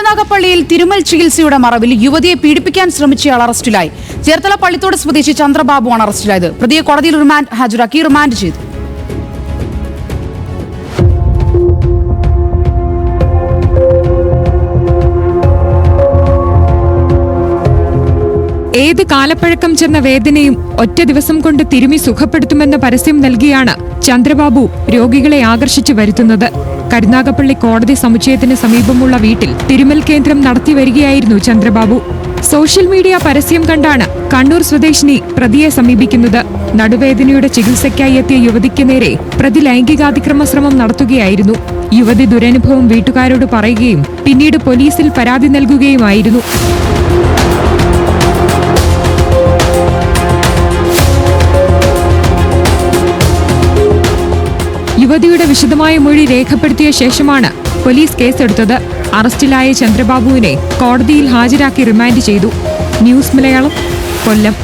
കരുനാഗപ്പള്ളിയിൽ തിരുമൽ ചികിത്സയുടെ മറവിൽ യുവതിയെ പീഡിപ്പിക്കാൻ ശ്രമിച്ചയാൾ അറസ്റ്റിലായി. ചേർത്തല പള്ളിത്തോട് സ്വദേശി ചന്ദ്രബാബുവാണ് അറസ്റ്റിലായത്. പ്രതിയെ കോടതിയിൽ ഹാജരാക്കി റിമാൻഡ് ചെയ്തു. ഏത് കാലപ്പഴക്കം ചെന്ന വേദനയും ഒറ്റ ദിവസം കൊണ്ട് തിരുമി സുഖപ്പെടുത്തുമെന്ന പരസ്യം നൽകിയാണ് ചന്ദ്രബാബു രോഗികളെ ആകർഷിച്ചു വരുത്തുന്നത്. കരുനാഗപ്പള്ളി കോടതി സമുച്ചയത്തിന് സമീപമുള്ള വീട്ടിൽ തിരുമൽ കേന്ദ്രം നടത്തിവരികയായിരുന്നു ചന്ദ്രബാബു. സോഷ്യൽ മീഡിയ പരസ്യം കണ്ടാണ് കണ്ണൂർ സ്വദേശിനി പ്രതിയെ സമീപിക്കുന്നത്. നടുവേദനയുടെ ചികിത്സയ്ക്കായി എത്തിയ യുവതിക്ക് നേരെ പ്രതി ലൈംഗികാതിക്രമ ശ്രമം നടത്തുകയായിരുന്നു. യുവതി ദുരനുഭവം വീട്ടുകാരോട് പറയുകയും പിന്നീട് പോലീസിൽ പരാതി നൽകുകയുമായിരുന്നു. യുവതിയുടെ വിശദമായ മൊഴി രേഖപ്പെടുത്തിയ ശേഷമാണ് പോലീസ് കേസെടുത്തത്. അറസ്റ്റിലായ ചന്ദ്രബാബുവിനെ കോടതിയിൽ ഹാജരാക്കി റിമാൻഡ് ചെയ്തു. ന്യൂസ് മലയാളം, കൊല്ലം.